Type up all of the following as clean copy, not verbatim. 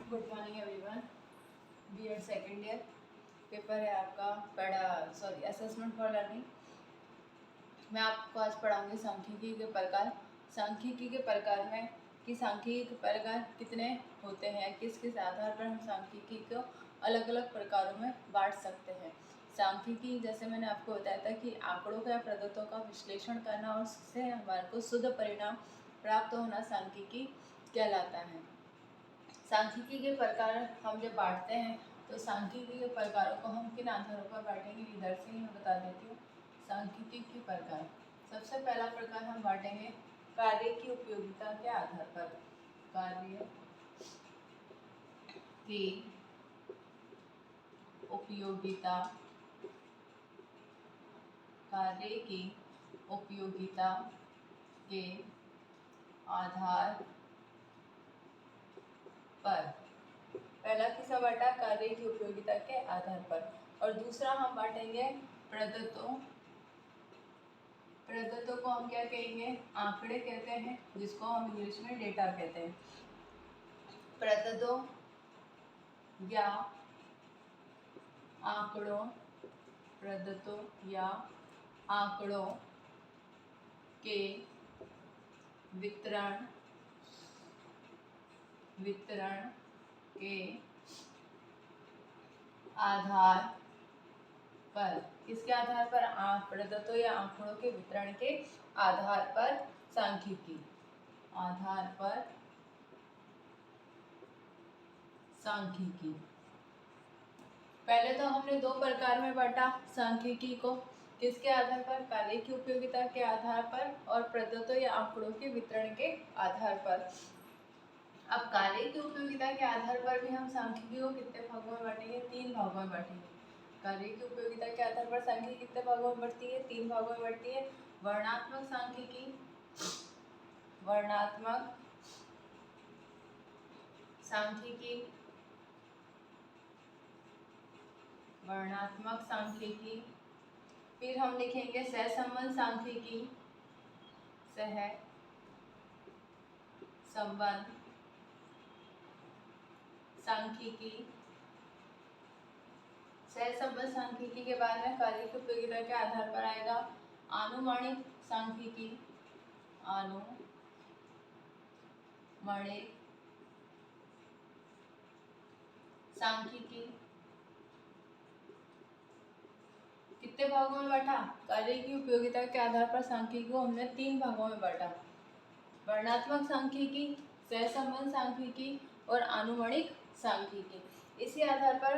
Good morning everyone. BEd second year paper है आपका assessment for learning. मैं आपको आज पढ़ाऊंगी सांख्यिकी के प्रकार। सांख्यिकी के प्रकार में कि सांख्यिकी के प्रकार कितने होते हैं, किस किस आधार पर हम सांख्यिकी को अलग अलग प्रकारों में बांट सकते हैं। सांख्यिकी जैसे मैंने आपको बताया था कि आंकड़ों या प्रदत्तों का विश्लेषण करना और उससे हमारे को शुद्ध परिणाम प्राप्त होना सांख्यिकी कहलाता है। सांख्यिकी के प्रकार हम जब बांटते हैं तो सांख्यिकी के प्रकारों को हम किन आधारों पर बांटेंगे, इधर से ही मैं बता देती हूँ। सांख्यिकी के प्रकार, सबसे पहला प्रकार हम बांटेंगे कार्य की उपयोगिता के आधार पर। कार्य की उपयोगिता, कार्य की उपयोगिता के आधार पर। पहला किसका बांटा? कार्य की उपयोगिता के आधार पर। और दूसरा हम बांटेंगे प्रदत्तों। प्रदत्तों को हम क्या कहेंगे? आंकड़े कहते हैं, जिसको हम इंग्लिश में डेटा कहते हैं। प्रदत्तों या आंकड़ों, प्रदत्तों या आंकड़ों के वितरण के आधार पर। किसके आधार पर? प्रदत्तों या आंकड़ों के वितरण के आधार पर सांख्यिकी, आधार पर सांख्यिकी। पहले तो हमने दो प्रकार में बांटा सांख्यिकी को, किसके आधार पर? कार्य की उपयोगिता के आधार पर और प्रदत्तों या आंकड़ों के वितरण के आधार पर। अब कार्य की उपयोगिता के आधार पर भी हम सांख्यिकी को कितने भागों में बांटेंगे? 3 भागों में बांटेंगे। कार्य की उपयोगिता के आधार पर सांख्यिकी कितने भागों में बढ़ती है? 3 भागों में बढ़ती है। वर्णनात्मक सांख्यिकी, वर्णनात्मक सांख्यिकी, वर्णनात्मक सांख्यिकी। फिर हम लिखेंगे सहसंबंध सांख्यिकी, सहसंबंध सांख्यिकी। सहसंबंध सांख्यिकी के बाद में कार्य की उपयोगिता के आधार पर आएगा आनुमानिक सांख्यिकी, आनुमानिक सांख्यिकी। कितने भागों में बांटा? कार्य की उपयोगिता के आधार पर सांख्यिकी को हमने 3 भागों में बांटा। वर्णनात्मक सांख्यिकी, सहसंबंध सांख्यिकी और आनुमानिक सांख्यिकी। इसी आधार पर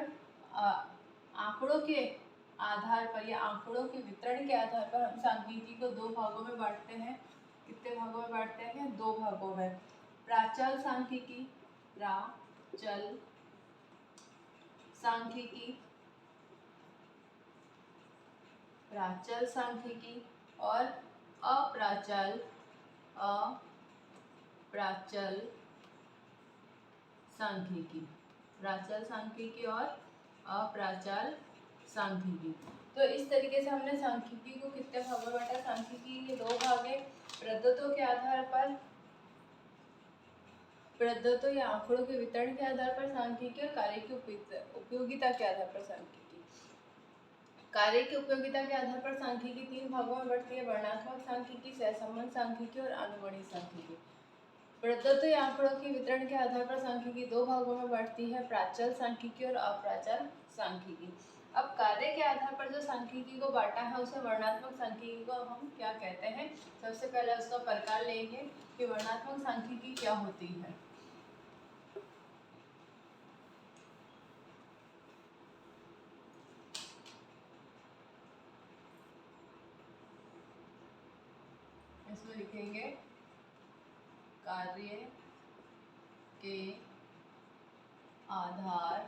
आंकड़ों के आधार पर या आंकड़ों के वितरण के आधार पर हम सांख्यिकी को 2 भागों में बांटते हैं। कितने भागों में बांटते हैं? 2 भागों में। प्राचल सांख्यिकी, प्राचल सांख्यिकी, प्राचल सांख्यिकी और अप्राचल सांख्यिकी। प्राचल सांख्यिकी और अप्राचल सांख्यिकी। तो इस तरीके से हमने सांख्यिकी को कितने भागों में बांटा? सांख्यिकी के 2 भाग हैं। प्रदत्तों के आधार पर, प्रदत्तों या आंकड़ों के वितरण के आधार पर सांख्यिकी और कार्य की उपयोगिता के आधार पर सांख्यिकी। कार्य की उपयोगिता के आधार पर सांख्यिकी 3 भागों में बढ़ती है। वर्णनात्मक सांख्यिकी, सहसंबंध सांख्यिकी और आनुमानिक सांख्यिकी। प्रदत्तों या आंकड़ों के वितरण के आधार पर सांख्यिकी 2 भागों में बढ़ती है, प्राचल सांख्यिकी और अप्राचल सांख्यिकी। अब कार्य के आधार पर जो सांख्यिकी को बांटा है उसे वर्णनात्मक सांख्यिकी को हम क्या कहते हैं? सबसे पहले उसका प्रकार लेंगे कि वर्णनात्मक सांख्यिकी क्या होती है। इसमें लिखेंगे कार्य के आधार,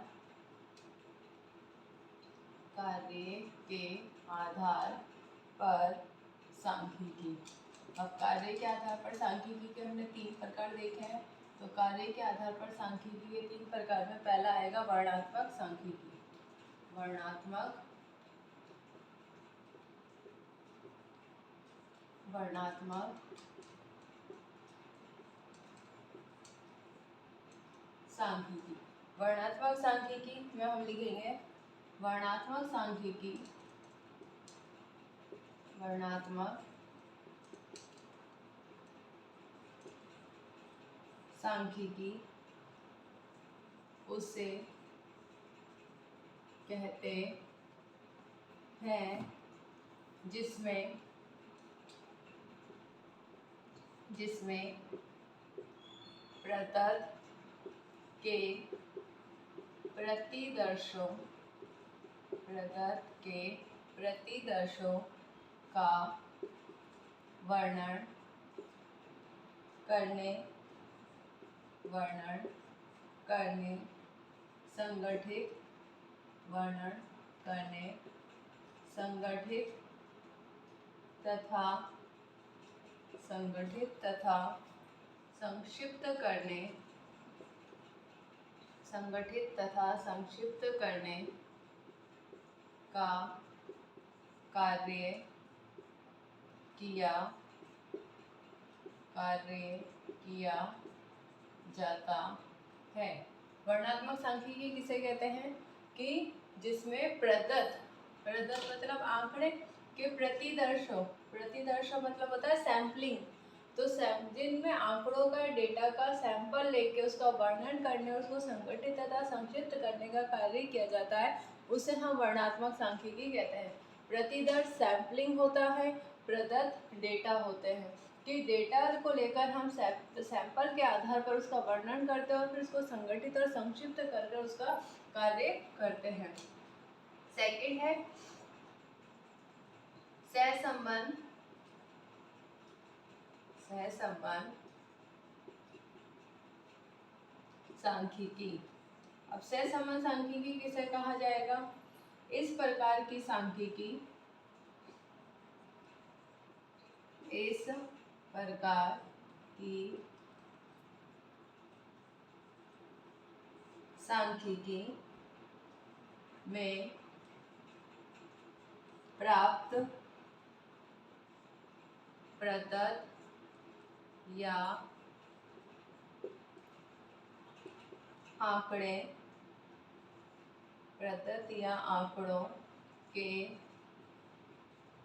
कार्य के आधार पर सांख्यिकी। अब कार्य के आधार पर सांख्यिकी के हमने 3 प्रकार देखे हैं। तो कार्य के आधार पर सांख्यिकी के 3 प्रकार में पहला आएगा वर्णनात्मक सांख्यिकी। वर्णनात्मक सांख्यिकी। वर्णात्मक सांख्यिकी में हम लिखेंगे वर्णात्मक सांख्यिकी, वर्णात्मक सांख्यिकी उसे कहते हैं जिसमें प्रदत्त के प्रतिदर्शों का वर्णन करने संगठित तथा संक्षिप्त करने का कार्य किया जाता है। वर्णात्मक सांख्यिकी किसे कहते हैं कि जिसमें प्रदत्त मतलब आंकड़े के प्रतिदर्श मतलब होता है सैम्पलिंग। तो जिनमें आंकड़ों का डेटा का सैंपल लेके उसका वर्णन करने, उसको संगठित तथा संक्षिप्त करने का कार्य किया जाता है, उसे हम वर्णात्मक सांख्यिकी कहते हैं। प्रतिदर्श सैम्पलिंग होता है, प्रदत्त डेटा होते हैं कि डेटा को लेकर हम सैंपल के आधार पर उसका वर्णन करते हैं और फिर उसको संगठित और संक्षिप्त करके उसका कार्य करते हैं। सेकंड है सहसंबंध सांख्यिकी। अब सहसंबंध सांख्यिकी किसे कहा जाएगा? इस प्रकार की सांख्यिकी में प्राप्त प्रदत्त या आंकड़ों के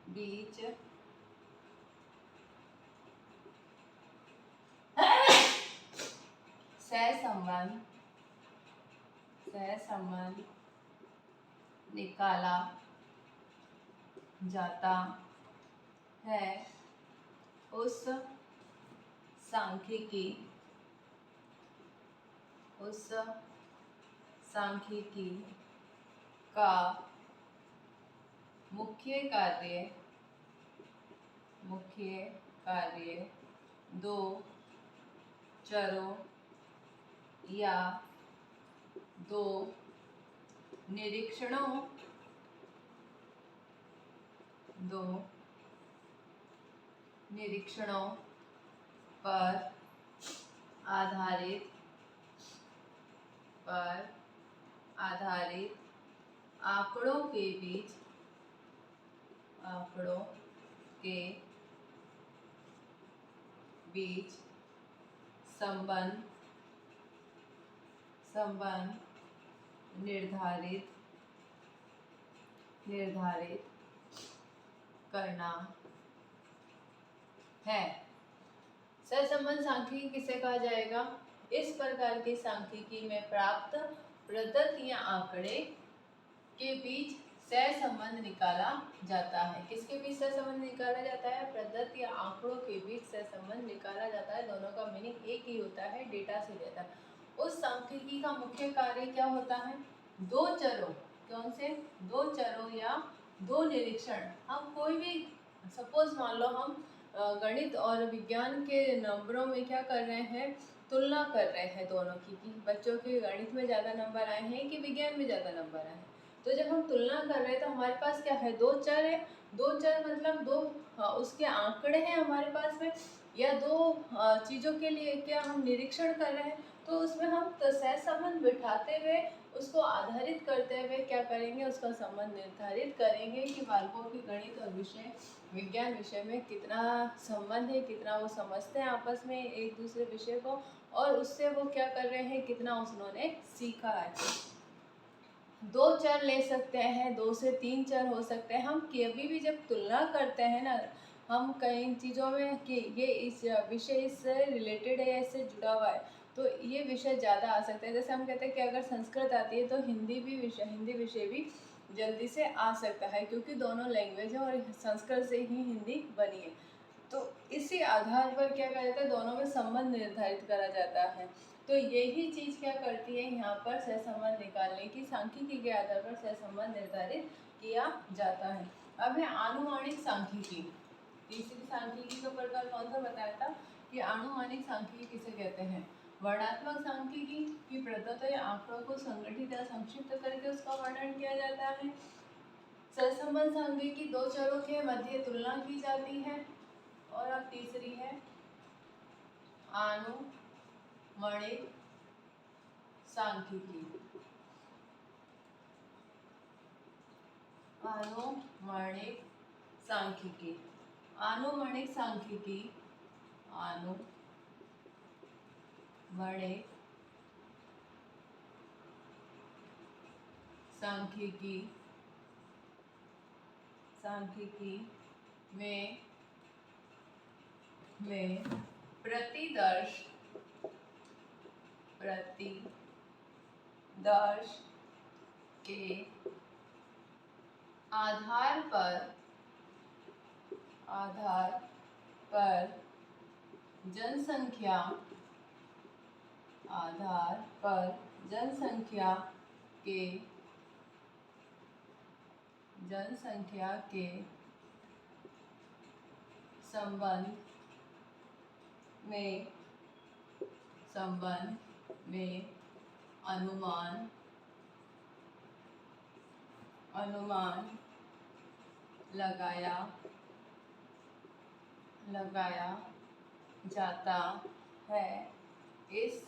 बीच सहसंबंध निकाला जाता है। उस सांख्यिकी का मुख्य कार्य दो चरों या दो निरीक्षणों पर आधारित आंकड़ों के बीच संबंध निर्धारित करना है। सहसंबंध सांख्यिकी किसे कहा जाएगा? इस प्रकार की सांख्यिकी में प्राप्त प्रदत्त या आंकड़े के बीच सहसंबंध निकाला जाता है। किसके बीच सहसंबंध निकाला जाता है? प्रदत्त या आंकड़ों के बीच सहसंबंध निकाला जाता है। दोनों का मीनिंग एक ही होता है, डेटा से डेटा। उस सांख्यिकी का मुख्य कार्य क्या होता है? दो चरों, कौन से? दो चरों या दो निरीक्षण। हम कोई भी सपोज मान लो हम गणित और विज्ञान के नंबरों में क्या कर रहे हैं? तुलना कर रहे हैं दोनों की, कि बच्चों के गणित में ज़्यादा नंबर आए हैं कि विज्ञान में ज़्यादा नंबर आए हैं। तो जब हम तुलना कर रहे हैं तो हमारे पास क्या है? दो चर है। दो चर मतलब दो उसके आंकड़े हैं हमारे पास में, या दो चीज़ों के लिए क्या हम निरीक्षण कर रहे हैं। तो उसमें हम सहसंबंध बिठाते हुए, उसको आधारित करते हुए क्या करेंगे? उसका संबंध निर्धारित करेंगे कि बालकों की गणित और विज्ञान विषय में कितना संबंध है, कितना वो समझते हैं आपस में एक दूसरे विषय को, और उससे वो क्या कर रहे हैं, कितना उन्होंने सीखा है। 2 चर ले सकते हैं, 2 से 3 चर हो सकते हैं। हम कभी भी जब तुलना करते हैं ना, हम कई चीज़ों में कि ये इस विषय इससे रिलेटेड है या इससे जुड़ा हुआ है, तो ये विषय ज़्यादा आ सकते हैं। जैसे हम कहते हैं कि अगर संस्कृत आती है तो हिंदी विषय भी जल्दी से आ सकता है, क्योंकि दोनों लैंग्वेज है और संस्कृत से ही हिंदी बनी है। तो इसी आधार पर क्या करा जाता है, दोनों में संबंध निर्धारित करा जाता है। तो यही चीज़ क्या करती है, यहाँ पर सहसंबंध निकालने की सांख्यिकी के आधार पर सहसंबंध निर्धारित किया जाता है। अब है आनुमानिक सांख्यिकी। तीसरी सांख्यिकी का प्रकार कौन सा बताया था कि आनुमानिक सांख्यिकी किसे कहते हैं। वर्णात्मक सांख्यिकी की प्रदत्त या आंकड़ों को संगठित या संक्षिप्त करके उसका वर्णन किया जाता है। सहसंबंध सांख्यिकी 2 चरों के मध्य तुलना की जाती है। और अब तीसरी है आनुमानिक सांख्यिकी। आनुमानिक सांख्यिकी, आनुमानिक सांख्यिकी, आनुमानिक सांख्यिकी, सांख्यिकी में प्रतिदर्श के आधार पर जनसंख्या के संबंध में अनुमान लगाया जाता है। इस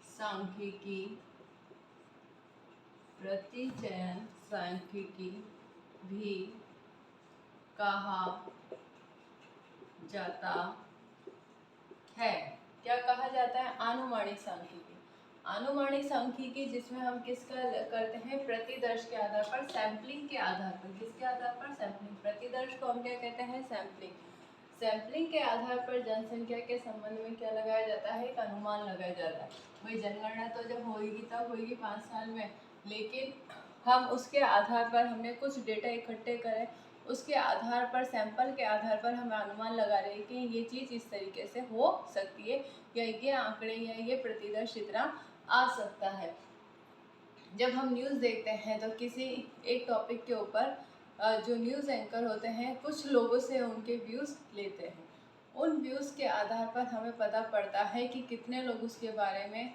सांख्यिकी को प्रतिचयन सांख्यिकी भी कहा जाता है। क्या कहा जाता है, आनुमानिक सांख्यिकी। आनुमानिक सांख्यिकी जिसमें हम किसका करते हैं, प्रतिदर्श के आधार पर, सैंपलिंग के आधार पर। किसके आधार पर, सैंपलिंग। प्रतिदर्श को हम क्या कहते हैं, सैंपलिंग। सैंपलिंग के आधार पर जनसंख्या के संबंध में क्या लगाया जाता है, एक अनुमान लगाया जाता है। वही जनगणना तो जब होगी तब होगी 5 साल में, लेकिन हम उसके आधार पर हमने कुछ डेटा इकट्ठे करे, उसके आधार पर, सैंपल के आधार पर हम अनुमान लगा रहे हैं कि ये चीज़ इस तरीके से हो सकती है, या ये आंकड़े या ये प्रतिदर्श इतना आ सकता है। जब हम न्यूज़ देखते हैं तो किसी एक टॉपिक के ऊपर जो न्यूज़ एंकर होते हैं, कुछ लोगों से उनके व्यूज़ लेते हैं। उन व्यूज़ के आधार पर हमें पता पड़ता है कि कितने लोग उसके बारे में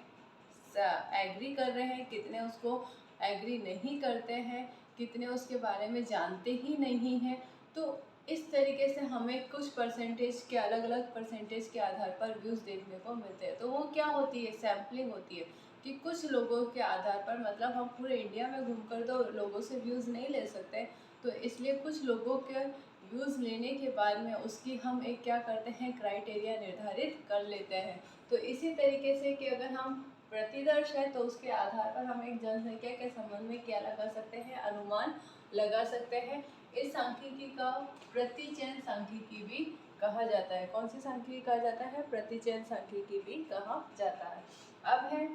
एग्री कर रहे हैं, कितने उसको एग्री नहीं करते हैं, कितने उसके बारे में जानते ही नहीं हैं। तो इस तरीके से हमें कुछ परसेंटेज के, अलग अलग परसेंटेज के आधार पर व्यूज़ देखने को मिलते हैं। तो वो क्या होती है, सैम्पलिंग होती है कि कुछ लोगों के आधार पर, मतलब हम पूरे इंडिया में घूमकर तो लोगों से व्यूज़ नहीं ले सकते, तो इसलिए कुछ लोगों के व्यूज़ लेने के बाद में उसकी हम एक क्या करते हैं, क्राइटेरिया निर्धारित कर लेते हैं। तो इसी तरीके से कि अगर हम प्रतिदर्श है तो उसके आधार पर हम एक जनसंख्या के संबंध में क्या लगा सकते हैं, अनुमान लगा सकते हैं। इस सांख्यिकी का प्रतिचयन सांख्यिकी भी कहा जाता है। कौन सी सांख्यिकी कहा जाता है, प्रतिचयन सांख्यिकी भी कहा जाता है। अब है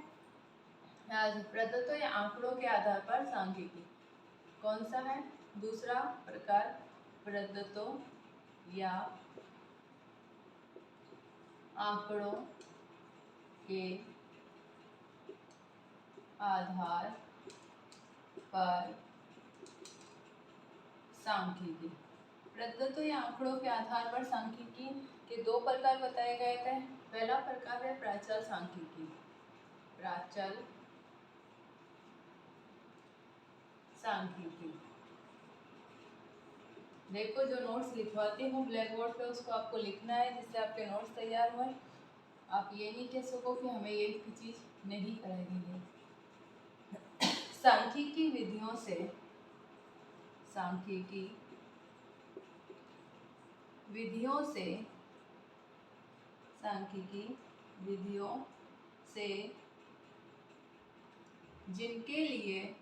प्रदत्तों या आंकड़ों के आधार पर सांख्यिकी। कौन सा है, दूसरा प्रकार, प्रदत्तों या आंकड़ों के आधार पर सांख्यिकी। प्रदत्तों या आंकड़ों के आधार पर सांख्यिकी के 2 प्रकार बताए गए थे। पहला प्रकार है प्राचल सांख्यिकी। प्राचल सांख्यिकी, देखो जो नोट्स लिखवाती हूँ ब्लैक बोर्ड पे उसको आपको लिखना है जिससे आपके नोट्स तैयार हुए। आप ये नहीं कह सको कि हमें ये चीज़ नहीं कराई है। सांख्यिकी विधियों से, सांख्यिकी विधियों से, सांख्यिकी विधियों से जिनके लिए,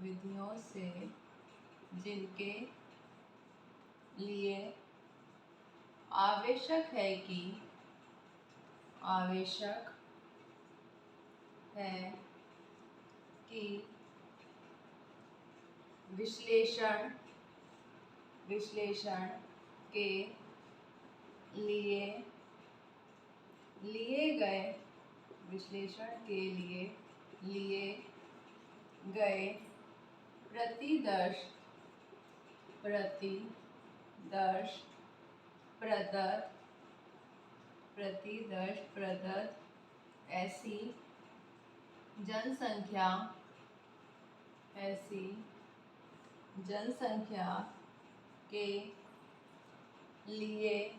विधियों से जिनके लिए आवश्यक है कि, आवश्यक है कि विश्लेषण, विश्लेषण के लिए लिए गए, विश्लेषण के लिए गए प्रतिदर्श, प्रतिदर्श प्रदत्त, प्रतिदर्श प्रदत्त ऐसी जनसंख्या, ऐसी जनसंख्या के लिए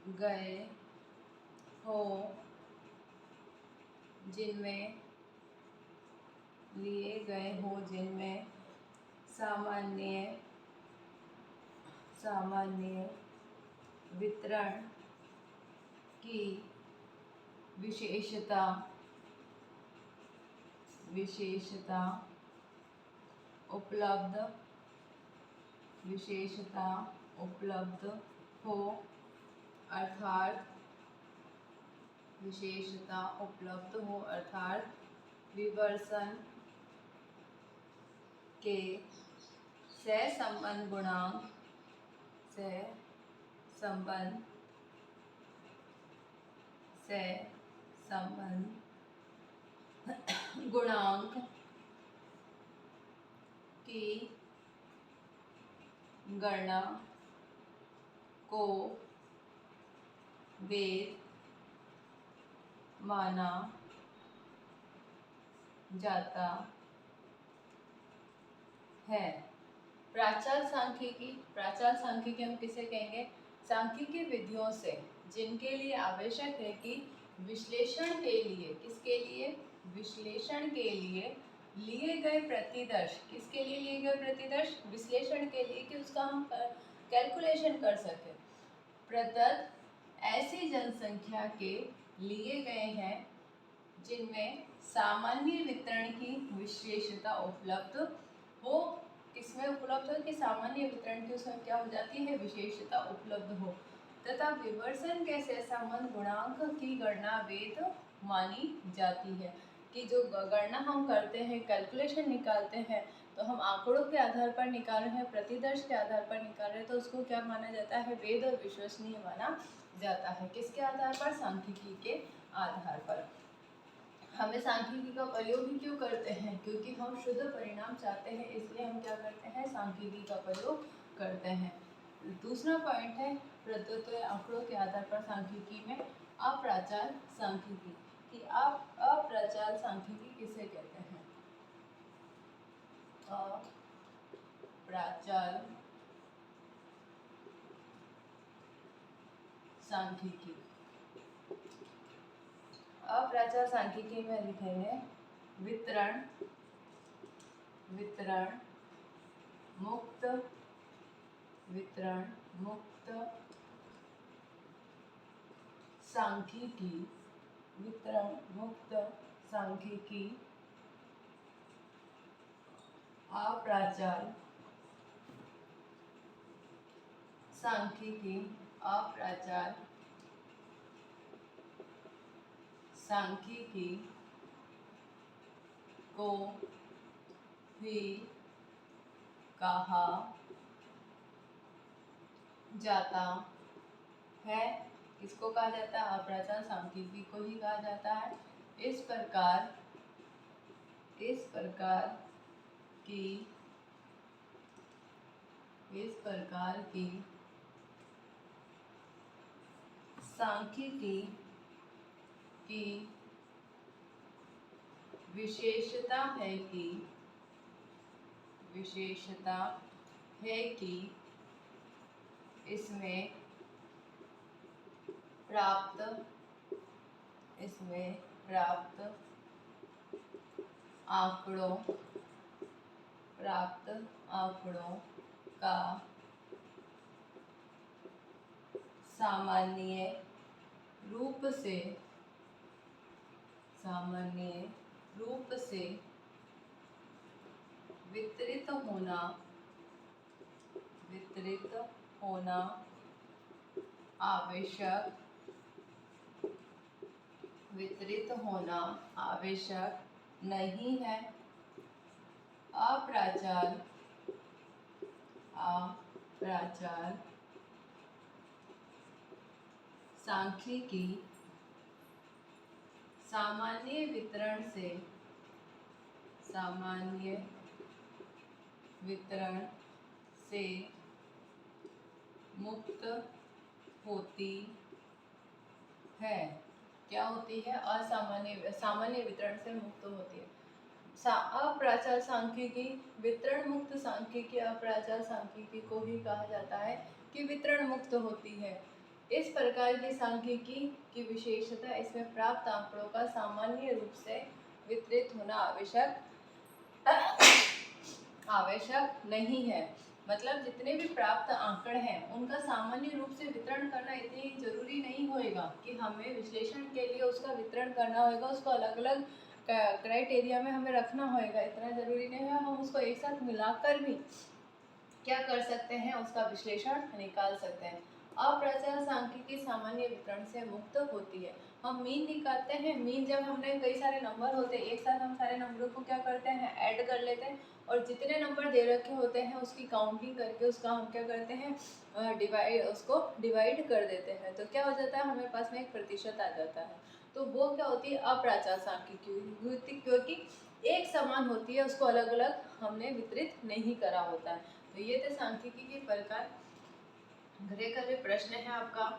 गए हो जिनमें, लिए गए हो जिनमें सामान्य, सामान्य वितरण की विशेषता, विशेषता उपलब्ध, विशेषता उपलब्ध हो, अर्थात विशेषता उपलब्ध हो अर्थात विवर्सन के सहसंबंध गुणांक, सहसंबंध, सहसंबंध गुणांक की गणना को वैध माना जाता है। प्राचाल सांख्यिकी, प्राचाल सांख्यिकी हम किसे कहेंगे? सांख्यिकी विधियों से जिनके लिए आवश्यक है कि विश्लेषण के लिए, किसके लिए? विश्लेषण के लिए गए प्रतिदर्श, किसके लिए लिए गए प्रतिदर्श? विश्लेषण के लिए कि उसका हम कैलकुलेशन कर सके। प्रदत्त ऐसी जनसंख्या के लिए गए हैं जिनमें सामान्य वितरण की विशेषता उपलब्ध हो। किसमें उपलब्ध हो? कि सामान्य वितरण की उसमें क्या हो जाती है? विशेषता उपलब्ध हो, तथा विवर्सन के सहसंबंध गुणांक की गणना वैध मानी जाती है। कि जो गणना हम करते हैं, कैलकुलेशन निकालते हैं, तो हम आंकड़ों के आधार पर निकाल रहे हैं, प्रतिदर्श के आधार पर निकाल रहे हैं, तो उसको क्या माना जाता है? वैध और विश्वसनीय माना जाता है। किसके आधार पर? सांख्यिकी के आधार पर। हमें सांख्यिकी का प्रयोग भी क्यों करते हैं? क्योंकि हम शुद्ध परिणाम चाहते हैं, इसलिए हम क्या करते हैं? सांख्यिकी का प्रयोग करते हैं। दूसरा पॉइंट है प्रदत्त आंकड़ों के आधार पर सांख्यिकी में अप्राचाल सांख्यिकी। कि आप अप्राचाल सांख्यिकी किसे कहते हैं? अप्राचाल सांख्यिकी, अप्राचाल सांख्यिकी में लिखेंगे वितरण, वितरण मुक्त, वितरण मुक्त सांख्यिकी, वितरण मुक्त सांख्यिकी अप्राचाल सांख्यिकी, अप्राचाल सांख्यिकी को भी कहा जाता है। किसको कहा जाता है? अप्राचाल सांख्यिकी को ही कहा जाता है। इस प्रकार की सांख्यिकी की विशेषता है कि विशेषता है कि इसमें प्राप्त आंकड़ों का सामान्य रूप से वितरित होना आवश्यक नहीं है। अप्राचार सांख्यिकी सामान्य वितरण से मुक्त होती है। क्या होती है? सामान्य वितरण से मुक्त होती है। अप्राचार सांख्यिकी, वितरण मुक्त सांख्यिकी, अप्राचार सांख्यिकी को ही कहा जाता है कि वितरण मुक्त होती है। इस प्रकार की सांख्यिकी की विशेषता इसमें प्राप्त आंकड़ों का सामान्य रूप से वितरित होना आवश्यक नहीं है। मतलब जितने भी प्राप्त आंकड़े हैं उनका सामान्य रूप से वितरण करना इतनी जरूरी नहीं होएगा कि हमें विश्लेषण के लिए उसका वितरण करना होगा, उसको अलग अलग क्राइटेरिया में हमें रखना होएगा, इतना जरूरी नहीं है। हम उसको एक साथ मिलाकर भी क्या कर सकते हैं, उसका विश्लेषण निकाल सकते हैं। अप्राचार सांख्यिकी सामान्य वितरण से मुक्त होती है। हम मीन निकालते हैं। मीन जब हमने कई सारे नंबर होते हैं एक साथ, हम सारे नंबरों को क्या करते हैं, ऐड कर लेते हैं और जितने नंबर दे रखे होते हैं उसकी काउंटिंग करके उसका हम क्या करते हैं, डिवाइड कर देते हैं। तो क्या हो जाता है, हमें पास में एक प्रतिशत आ जाता है। तो वो क्या होती है, अप्राचार सांख्यिकी, क्योंकि एक समान होती है, उसको अलग अलग हमने वितरित नहीं करा होता है। तो ये थे सांख्यिकी के प्रकार। घरे घरे प्रश्न है आपका,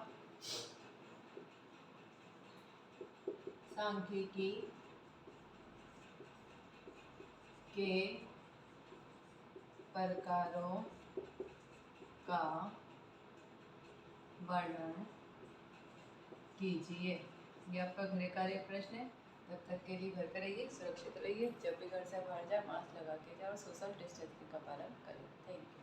सांख्यिकी के प्रकारों का वर्णन कीजिए। ये आपका घरे कार्य प्रश्न है। तब तक के लिए घर पे रहिए, सुरक्षित रहिए। जब भी घर से बाहर जाए मास्क लगा के जाए और सोशल डिस्टेंसिंग का पालन करें। Thank you.